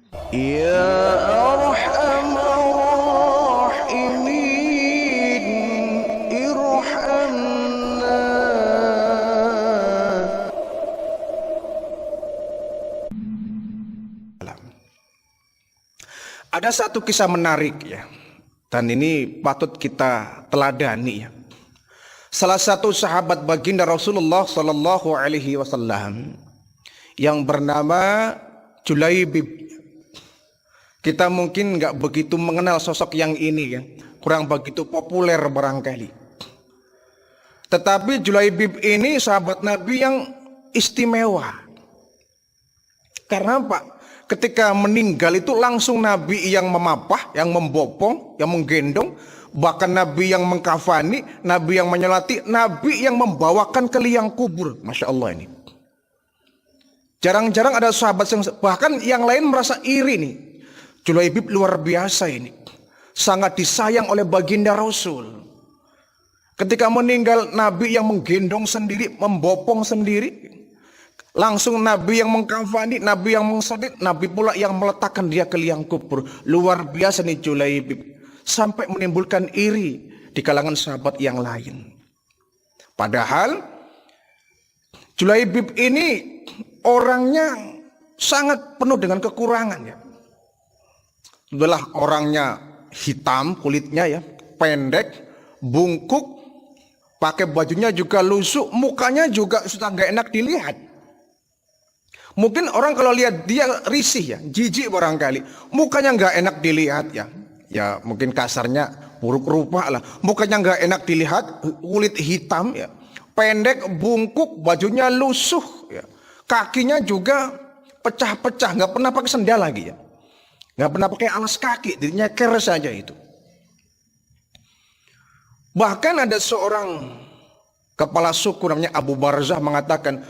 Ya Arhamar Rahimin, irhamna. Ada satu kisah menarik ya, dan ini patut kita teladani ya. Salah satu sahabat baginda Rasulullah Sallallahu Alaihi Wasallam yang bernama Julaibib. Kita mungkin nggak begitu mengenal sosok yang ini ya, kurang begitu populer barangkali. Tetapi Julaibib ini sahabat Nabi yang istimewa. Karena apa? Ketika meninggal itu langsung Nabi yang memapah, yang membopong, yang menggendong. Bahkan Nabi yang mengkafani, Nabi yang menyolati, Nabi yang membawakan ke liang kubur. Masya Allah ini. Jarang-jarang ada sahabat yang, bahkan yang lain merasa iri nih. Julaibib luar biasa ini. Sangat disayang oleh baginda Rasul. Ketika meninggal, Nabi yang menggendong sendiri, membopong sendiri. Langsung Nabi yang mengkafani, Nabi yang mengsolit, Nabi pula yang meletakkan dia ke liang kubur. Luar biasa nih Julaibib. Sampai menimbulkan iri di kalangan sahabat yang lain. Padahal Julaibib ini orangnya sangat penuh dengan kekurangan ya. Adalah orangnya hitam kulitnya ya, pendek, bungkuk, pakai bajunya juga lusuh, mukanya juga sudah nggak enak dilihat. Mungkin orang kalau lihat dia risih ya, jijik barangkali, mukanya nggak enak dilihat ya. Ya mungkin kasarnya buruk rupa lah. Mukanya nggak enak dilihat, kulit hitam ya, pendek, bungkuk, bajunya lusuh ya, kakinya juga pecah-pecah, nggak pernah pakai sendal lagi ya, nggak pernah pakai alas kaki, nyeker saja itu. Bahkan ada seorang kepala suku namanya Abu Barzah mengatakan,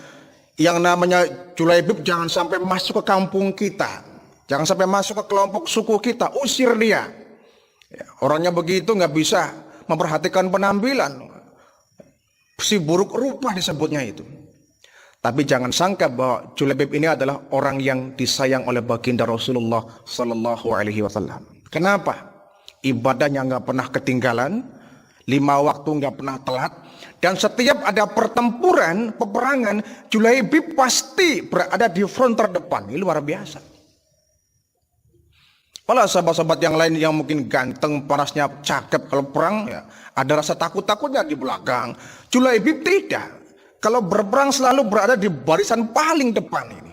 yang namanya Julaibib jangan sampai masuk ke kampung kita, jangan sampai masuk ke kelompok suku kita, usir dia. Ya, orangnya begitu nggak bisa memperhatikan penampilan, si buruk rupa disebutnya itu. Tapi jangan sangka bahwa Julaibib ini adalah orang yang disayang oleh baginda Rasulullah Sallallahu Alaihi Wasallam. Kenapa? Ibadahnya nggak pernah ketinggalan, 5 waktu nggak pernah telat, dan setiap ada pertempuran, peperangan, Julaibib pasti berada di front terdepan. Ini luar biasa. Malah sahabat-sahabat yang lain yang mungkin ganteng, parasnya cakep, kalau perang ya ada rasa takut-takutnya di belakang. Julaibib tidak. Kalau berperang selalu berada di barisan paling depan ini.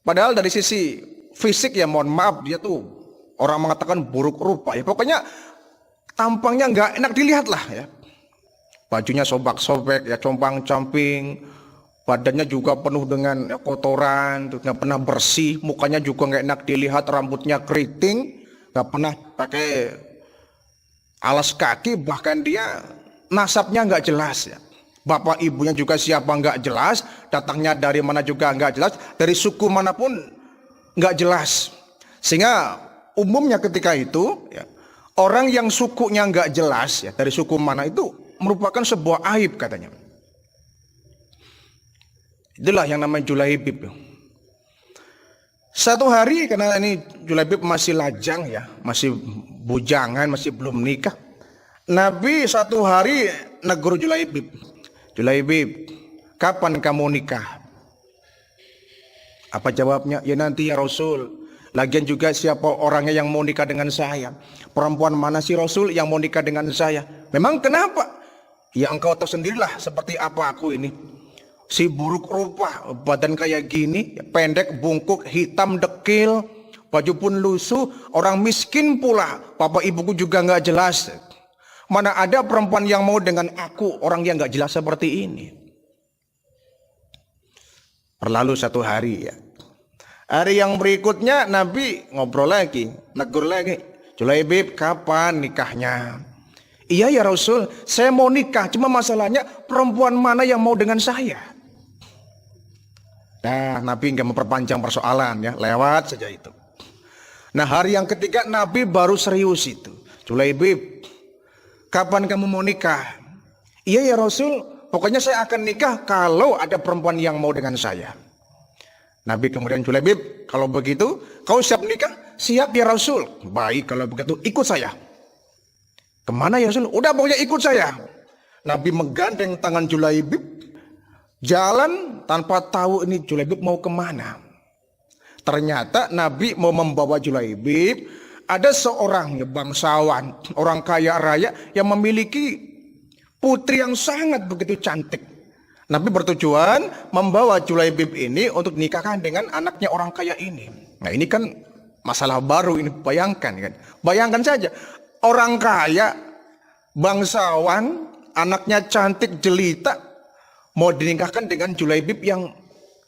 Padahal dari sisi fisik ya mohon maaf, dia tuh orang mengatakan buruk rupa ya. Pokoknya tampangnya nggak enak dilihat lah ya. Bajunya sobak-sobek ya, compang-camping. Badannya juga penuh dengan kotoran, nggak pernah bersih, mukanya juga nggak enak dilihat, rambutnya keriting, nggak pernah pakai alas kaki, bahkan dia nasabnya nggak jelas ya. Bapak ibunya juga siapa nggak jelas, datangnya dari mana juga nggak jelas, dari suku manapun nggak jelas. Sehingga umumnya ketika itu ya, orang yang sukunya nggak jelas ya, dari suku mana itu merupakan sebuah aib katanya. Itulah yang namanya Julaibib. Satu hari, karena ini Julaibib masih lajang ya, masih bujangan, masih belum nikah. Nabi satu hari negur Julaibib. Julaibib, kapan kamu nikah? Apa jawabnya? Ya nanti ya Rasul. Lagian juga siapa orangnya yang mau nikah dengan saya? Perempuan mana sih Rasul yang mau nikah dengan saya? Memang kenapa? Ya engkau tahu sendirilah seperti apa aku ini. Si buruk rupa, badan kayak gini, pendek, bungkuk, hitam, dekil, baju pun lusuh, orang miskin pula, bapak ibuku juga nggak jelas. Mana ada perempuan yang mau dengan aku, orang yang nggak jelas seperti ini. Berlalu satu hari ya. Hari yang berikutnya Nabi ngobrol lagi, negur lagi. Julaibib, kapan nikahnya? Iya ya Rasul, saya mau nikah, cuma masalahnya perempuan mana yang mau dengan saya? Nah, Nabi nggak memperpanjang persoalan ya, lewat saja itu. Nah, hari yang ketiga Nabi baru serius itu. Julaibib, kapan kamu mau nikah? Iya ya Rasul, pokoknya saya akan nikah kalau ada perempuan yang mau dengan saya. Nabi kemudian Julaibib, kalau begitu kau siap nikah? Siap ya Rasul. Baik kalau begitu ikut saya. Kemana ya Rasul? Udah pokoknya ikut saya. Nabi menggandeng tangan Julaibib, jalan tanpa tahu ini Julaibib mau kemana. Ternyata Nabi mau membawa Julaibib. Ada seorang bangsawan, orang kaya raya yang memiliki putri yang sangat begitu cantik. Nabi bertujuan membawa Julaibib ini untuk nikahkan dengan anaknya orang kaya ini. Nah ini kan masalah baru ini, bayangkan kan. Bayangkan saja, orang kaya, bangsawan, anaknya cantik jelita, mau dinikahkan dengan Julaibib yang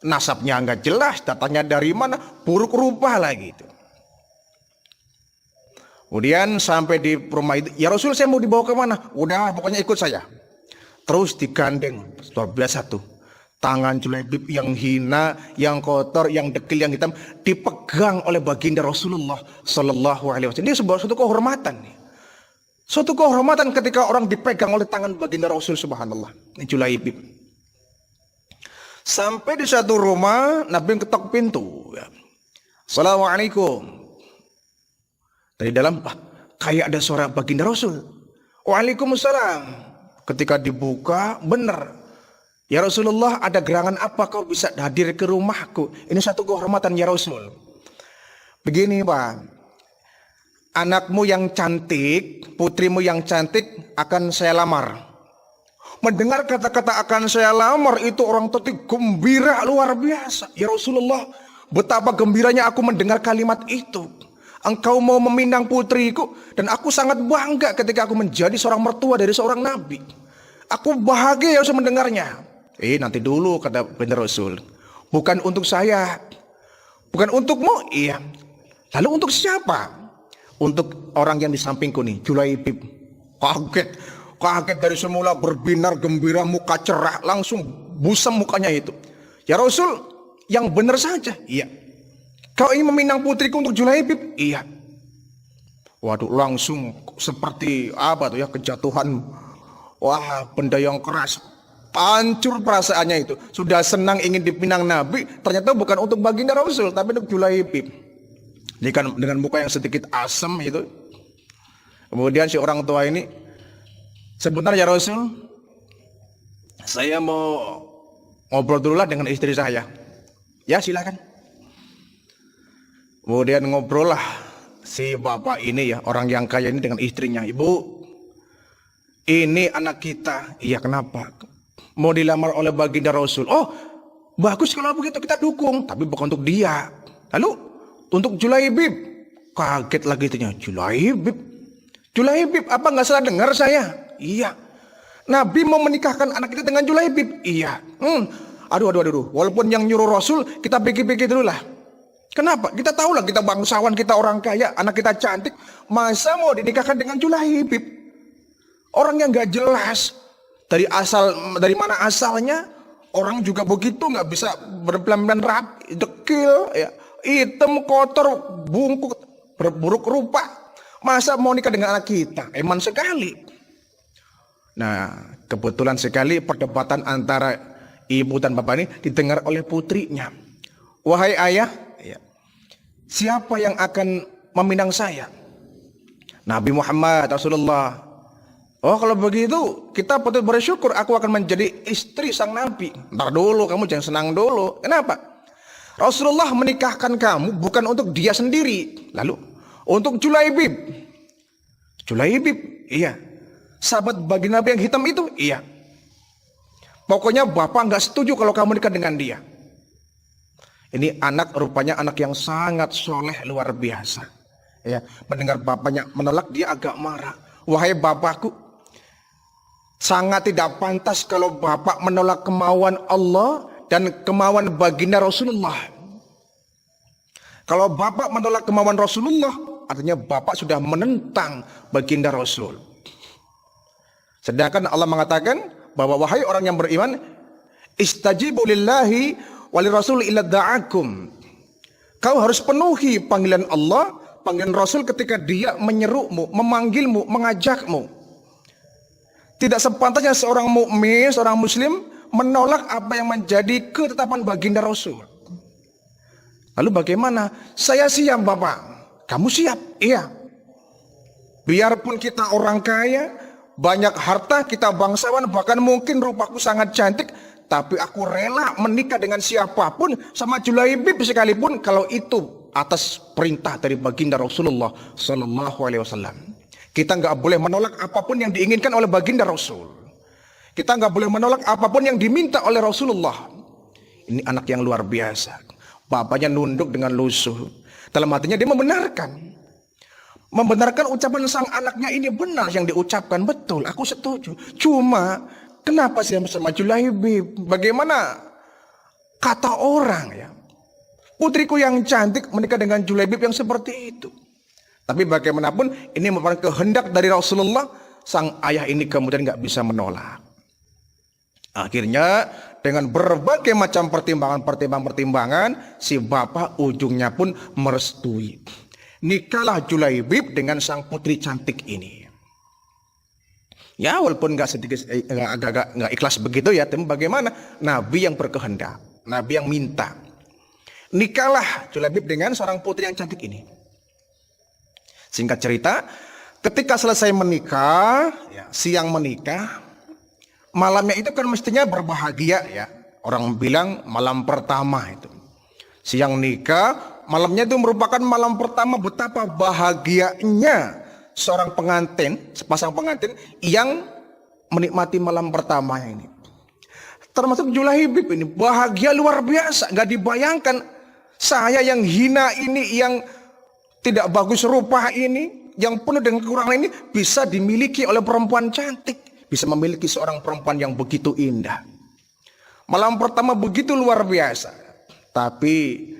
nasabnya nggak jelas, datangnya dari mana, buruk rupa lah gitu. Kemudian sampai di rumah itu, ya Rasul saya mau dibawa ke mana? Udah pokoknya ikut saya. Terus digandeng, luar biasa tuh. Tangan Julaibib yang hina, yang kotor, yang dekil, yang hitam dipegang oleh baginda Rasulullah Sallallahu Alaihi Wasallam. Ini sebuah suatu kehormatan nih. Suatu kehormatan ketika orang dipegang oleh tangan baginda Rasul, subhanallah. Ini Julaibib. Sampai di satu rumah, Nabi ketok pintu. Assalamualaikum. Dari dalam, kayak ada suara baginda Rasul. Waalaikumsalam. Ketika dibuka, benar. Ya Rasulullah, ada gerangan apa kau bisa hadir ke rumahku? Ini satu kehormatan ya Rasul. Begini Pak, anakmu yang cantik, putrimu yang cantik akan saya lamar. Mendengar kata-kata akan saya lamar itu orang tadi gembira luar biasa. Ya Rasulullah, betapa gembiranya aku mendengar kalimat itu. Engkau mau meminang putriku, dan aku sangat bangga ketika aku menjadi seorang mertua dari seorang nabi. Aku bahagia ya mendengarnya. Nanti dulu kata benar Rasul. Bukan untuk saya, bukan untukmu, iya. Lalu untuk siapa? Untuk orang yang di sampingku nih, Julaibib. Kaget dari semula berbinar gembira, muka cerah, langsung busam mukanya itu. Ya Rasul, yang benar saja. Iya. Kau ingin meminang putriku untuk Julaibib? Iya. Waduh, langsung seperti apa tuh ya, kejatuhan. Wah, benda yang keras. Hancur perasaannya itu. Sudah senang ingin dipinang Nabi, ternyata bukan untuk baginda Rasul, tapi untuk Julaibib. Ini kan dengan muka yang sedikit asam itu. Kemudian si orang tua ini, sebentar ya Rasul, saya mau ngobrol dulu lah dengan istri saya. Ya silakan. Kemudian ngobrol lah si bapak ini ya, orang yang kaya ini dengan istrinya. Ibu, ini anak kita. Iya kenapa? Mau dilamar oleh baginda Rasul. Oh bagus kalau begitu kita dukung. Tapi bukan untuk dia. Lalu untuk Julaibib. Kaget lagi itunya. Julaibib apa nggak salah dengar saya? Iya. Nabi mau menikahkan anak kita dengan Julaibib. Iya. Aduh. Walaupun yang nyuruh Rasul, kita pikir-pikir dulu lah. Kenapa? Kita tahu lah kita bangsawan, kita orang kaya, anak kita cantik. Masa mau dinikahkan dengan Julaibib? Orang yang nggak jelas. Dari mana asalnya? Orang juga begitu, nggak bisa berpelan-pelan rapi, dekil, ya, hitam, kotor, bungkuk, berburuk rupa. Masa mau nikah dengan anak kita? Eman sekali. Nah, kebetulan sekali perdebatan antara ibu dan bapak ini didengar oleh putrinya. Wahai ayah, siapa yang akan meminang saya? Nabi Muhammad Rasulullah. Oh kalau begitu kita patut bersyukur, aku akan menjadi istri sang Nabi. Ntar dulu, kamu jangan senang dulu. Kenapa? Rasulullah menikahkan kamu bukan untuk dia sendiri. Lalu untuk Julaibib. Iya. Sahabat baginda Nabi yang hitam itu? Iya. Pokoknya bapak nggak setuju kalau kamu nikah dengan dia. Ini anak rupanya anak yang sangat soleh luar biasa. Ya, mendengar bapaknya menolak, dia agak marah. Wahai bapakku, sangat tidak pantas kalau bapak menolak kemauan Allah dan kemauan baginda Rasulullah. Kalau bapak menolak kemauan Rasulullah, artinya bapak sudah menentang baginda Rasul. Sedangkan Allah mengatakan bahwa wahai orang yang beriman, istajibu lillahi wali rasul illa da'akum. Kau harus penuhi panggilan Allah, panggilan Rasul ketika dia menyerumu, memanggilmu, mengajakmu. Tidak sepantasnya seorang mukmin, seorang muslim menolak apa yang menjadi ketetapan baginda Rasul. Lalu bagaimana? Saya siap Bapak. Kamu siap? Iya. Biarpun kita orang kaya, banyak harta, kita bangsawan, bahkan mungkin rupaku sangat cantik, tapi aku rela menikah dengan siapapun, sama Julaibib sekalipun, kalau itu atas perintah dari baginda Rasulullah Sallallahu Alaihi Wasallam. Kita nggak boleh menolak apapun yang diinginkan oleh baginda Rasul. Kita nggak boleh menolak apapun yang diminta oleh Rasulullah. Ini anak yang luar biasa. Bapaknya nunduk dengan lusuh. Dalam hatinya dia membenarkan. Membenarkan ucapan sang anaknya ini benar yang diucapkan. Betul, aku setuju. Cuma, kenapa sih sama Julaibib? Bagaimana kata orang ya? Putriku yang cantik menikah dengan Julaibib yang seperti itu. Tapi bagaimanapun ini merupakan kehendak dari Rasulullah. Sang ayah ini kemudian nggak bisa menolak. Akhirnya dengan berbagai macam pertimbangan, si bapak ujungnya pun merestui. Nikahlah Julaibib dengan sang putri cantik ini. Ya walaupun agak ikhlas begitu ya, tapi bagaimana? Nabi yang berkehendak, Nabi yang minta. Nikahlah Julaibib dengan seorang putri yang cantik ini. Singkat cerita, ketika selesai menikah, ya, siang menikah, malamnya itu kan mestinya berbahagia ya. Orang bilang malam pertama itu. Siang nikah, malamnya itu merupakan malam pertama betapa bahagianya seorang pengantin, sepasang pengantin yang menikmati malam pertamanya ini. Termasuk Julaibib ini bahagia luar biasa, nggak dibayangkan saya yang hina ini, yang tidak bagus rupa ini, yang penuh dengan kekurangan ini bisa dimiliki oleh perempuan cantik. Bisa memiliki seorang perempuan yang begitu indah. Malam pertama begitu luar biasa. Tapi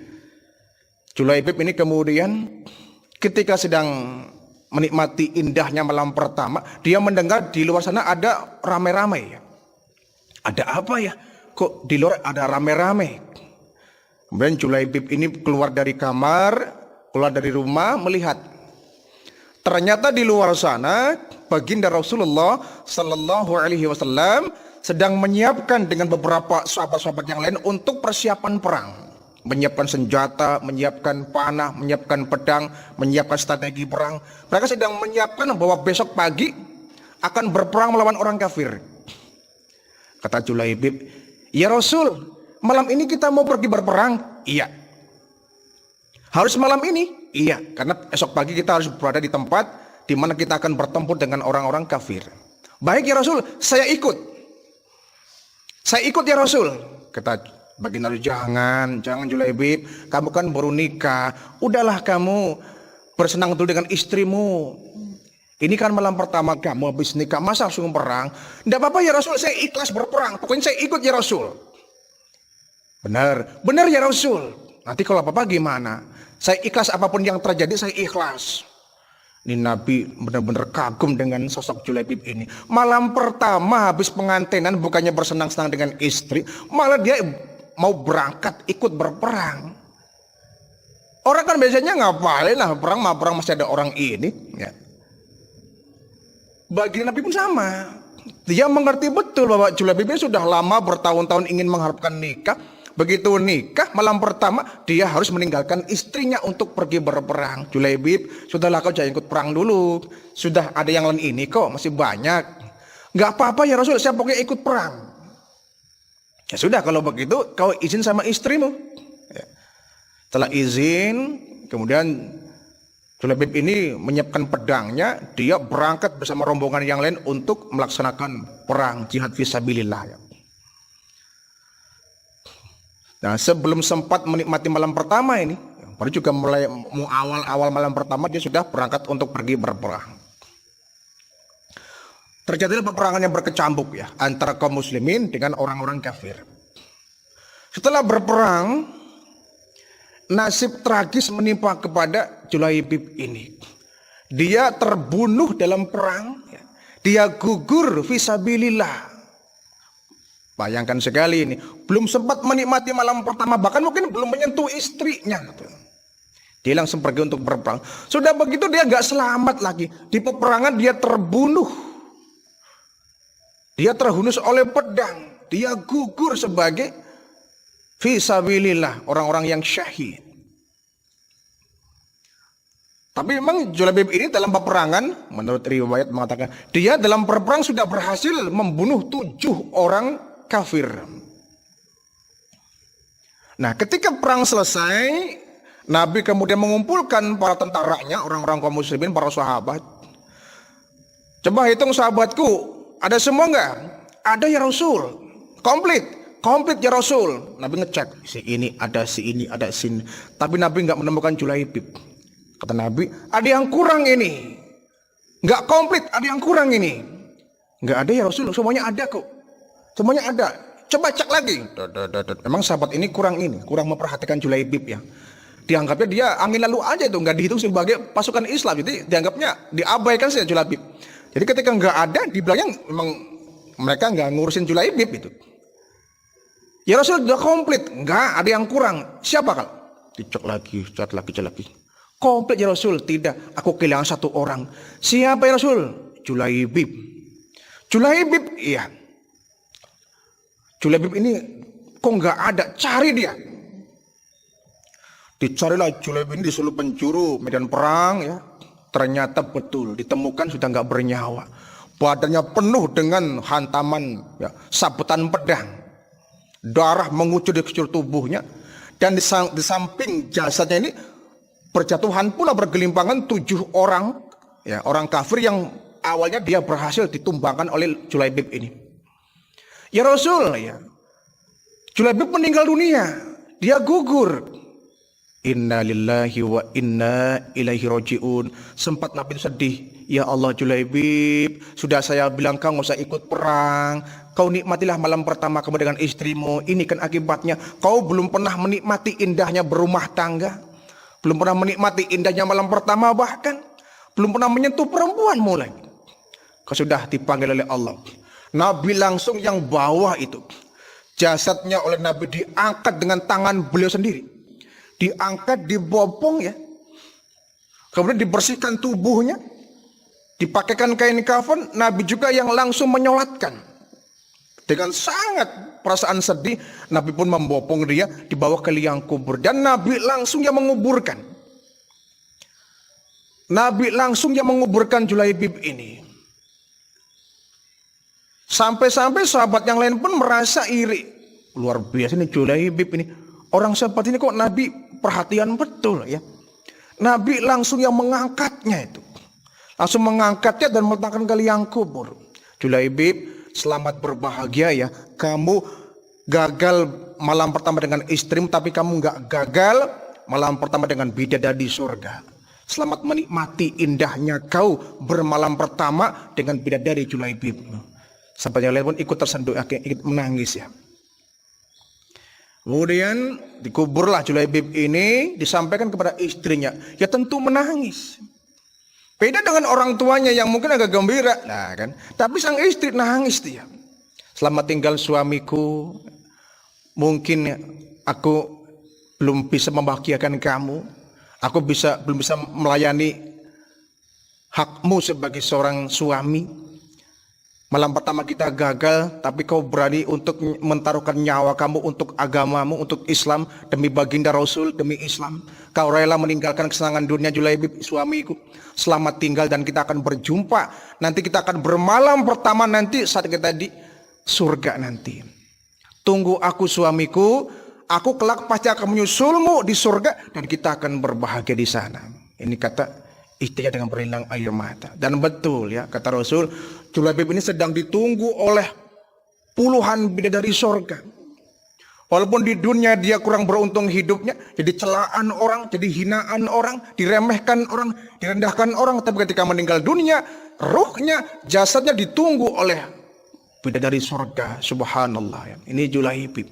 Julaibib ini kemudian ketika sedang menikmati indahnya malam pertama, dia mendengar di luar sana ada rame-rame. Ada apa ya? Kok di luar ada rame-rame? Kemudian Julaibib ini keluar dari kamar, keluar dari rumah melihat. Ternyata di luar sana baginda Rasulullah Sallallahu Alaihi Wasallam sedang menyiapkan dengan beberapa sahabat-sahabat yang lain untuk persiapan perang, menyiapkan senjata, menyiapkan panah, menyiapkan pedang, menyiapkan strategi perang. Mereka sedang menyiapkan bahwa besok pagi akan berperang melawan orang kafir. Kata Julaibib, ya Rasul, malam ini kita mau pergi berperang? Iya. Harus malam ini? Iya, karena esok pagi kita harus berada di tempat di mana kita akan bertempur dengan orang-orang kafir. Baik ya Rasul, saya ikut. Saya ikut ya Rasul. Kata baginda, jangan Julaibib, kamu kan baru nikah. Udahlah kamu bersenang dulu dengan istrimu. Ini kan malam pertama kamu habis nikah, masa langsung perang? Tidak apa-apa ya Rasul, saya ikhlas berperang. Pokoknya saya ikut ya Rasul. Benar ya Rasul. Nanti kalau apa-apa gimana? Saya ikhlas apapun yang terjadi, saya ikhlas. Ini Nabi benar-benar kagum dengan sosok Julaibib ini. Malam pertama habis pengantinan bukannya bersenang-senang dengan istri, malah dia mau berangkat ikut berperang. Orang kan biasanya ngapain lah perang masih ada orang ini. Ya. Bagi Nabi pun sama. Dia mengerti betul bahwa Julaibib ini sudah lama bertahun-tahun ingin mengharapkan nikah. Begitu nikah malam pertama dia harus meninggalkan istrinya untuk pergi berperang. Julaibib, sudahlah kau jangan ikut perang dulu. Sudah ada yang lain ini kok, masih banyak. Gak apa-apa ya Rasul, saya pokoknya ikut perang. Ya sudah kalau begitu kau izin sama istrimu. Ya. Setelah izin, kemudian Julaibib ini menyiapkan pedangnya. Dia berangkat bersama rombongan yang lain untuk melaksanakan perang jihad fisabilillah. Ya. Nah, sebelum sempat menikmati malam pertama ini, baru juga mulai awal malam pertama dia sudah berangkat untuk pergi berperang. Terjadilah peperangan yang berkecambuk ya antara kaum muslimin dengan orang-orang kafir. Setelah berperang, nasib tragis menimpa kepada Julaibib ini. Dia terbunuh dalam perang, dia gugur fisabilillah. Bayangkan sekali ini, belum sempat menikmati malam pertama, bahkan mungkin belum menyentuh istrinya. Dia langsung pergi untuk berperang. Sudah begitu dia gak selamat lagi. Di peperangan dia terbunuh. Dia terhunus oleh pedang. Dia gugur sebagai fisabilillah, orang-orang yang syahid. Tapi memang Julaibib ini dalam peperangan, menurut riwayat mengatakan, dia dalam perang sudah berhasil membunuh 7 orang kafir. Nah, ketika perang selesai, Nabi kemudian mengumpulkan para tentaranya, orang-orang kaum muslimin, para sahabat. Coba hitung sahabatku, ada semua enggak? Ada ya Rasul. Komplit ya Rasul. Nabi ngecek, si ini, ada sini. Tapi Nabi enggak menemukan Julaibib. Kata Nabi, ada yang kurang ini. Enggak komplit, ada yang kurang ini. Enggak ada ya Rasul, semuanya ada kok. Semuanya ada. Coba cek lagi. Memang sahabat ini kurang memperhatikan Julaibib ya. Dianggapnya dia angin lalu aja itu, enggak dihitung sebagai pasukan Islam. Jadi dianggapnya diabaikan saja Julaibib. Jadi ketika enggak ada, dibilangnya memang mereka enggak ngurusin Julaibib itu. Ya Rasul sudah komplit, enggak ada yang kurang. Siapa kal? Dicek lagi. Komplit ya Rasul, tidak. Aku kehilangan 1 orang. Siapa ya Rasul? Julaibib, iya. Julaibib ini kok nggak ada? Cari dia. Dicarilah Julaibib ini di seluruh penjuru medan perang ya. Ternyata betul ditemukan sudah nggak bernyawa. Badannya penuh dengan hantaman ya, sabetan pedang. Darah mengucur di sekujur tubuhnya. Dan di samping jasadnya ini berjatuhan pula bergelimpangan 7 orang ya, orang kafir yang awalnya dia berhasil ditumbangkan oleh Julaibib ini. Ya Rasul ya, Julaibib meninggal dunia, dia gugur. Inna lillahi wa inna ilaihi raji'un. Sempat Nabi sedih, ya Allah Julaibib, sudah saya bilang kau nggak usah ikut perang. Kau nikmatilah malam pertama kamu dengan istrimu. Ini kan akibatnya kau belum pernah menikmati indahnya berumah tangga. Belum pernah menikmati indahnya malam pertama, bahkan belum pernah menyentuh perempuan mulai. Kau sudah dipanggil oleh Allah. Nabi langsung yang bawah itu. Jasadnya oleh Nabi diangkat dengan tangan beliau sendiri. Diangkat, dibopong ya. Kemudian dibersihkan tubuhnya. Dipakaikan kain kafan. Nabi juga yang langsung menyolatkan. Dengan sangat perasaan sedih, Nabi pun membopong dia, dibawa ke liang kubur. Dan Nabi langsung yang menguburkan. Julaibib ini. Sampai-sampai sahabat yang lain pun merasa iri. Luar biasa ini Julaibib ini. Orang seperti ini kok Nabi perhatian betul ya. Nabi langsung yang mengangkatnya itu. Langsung mengangkatnya dan meletakkan ke liang kubur. Julaibib, selamat berbahagia ya. Kamu gagal malam pertama dengan istrimu, tapi kamu nggak gagal malam pertama dengan bidadari di surga. Selamat menikmati indahnya kau bermalam pertama dengan bidadari Julaibib. Sampai yang lain pun ikut tersentuh, ikut menangis ya. Kemudian dikuburlah Julaibib ini, disampaikan kepada istrinya. Ya tentu menangis. Beda dengan orang tuanya yang mungkin agak gembira, nah kan. Tapi sang istri nangis dia. Selamat tinggal suamiku. Mungkin aku belum bisa membahagiakan kamu. Aku belum bisa melayani hakmu sebagai seorang suami. Malam pertama kita gagal, tapi kau berani untuk mentaruhkan nyawa kamu untuk agamamu, untuk Islam, demi baginda Rasul, demi Islam. Kau rela meninggalkan kesenangan dunia Julaibib, suamiku. Selamat tinggal dan kita akan berjumpa. Nanti kita akan bermalam pertama nanti saat kita di surga nanti. Tunggu aku suamiku, aku kelak pasti akan menyusulmu di surga dan kita akan berbahagia di sana. Ini kata istrinya dengan berlinang air mata. Dan betul ya, kata Rasul, Julaibib ini sedang ditunggu oleh puluhan bidadari surga. Walaupun di dunia dia kurang beruntung hidupnya, jadi celaan orang, jadi hinaan orang, diremehkan orang, direndahkan orang. Tapi ketika meninggal dunia, ruhnya, jasadnya ditunggu oleh bidadari surga. Subhanallah ya. Ini Julaibib.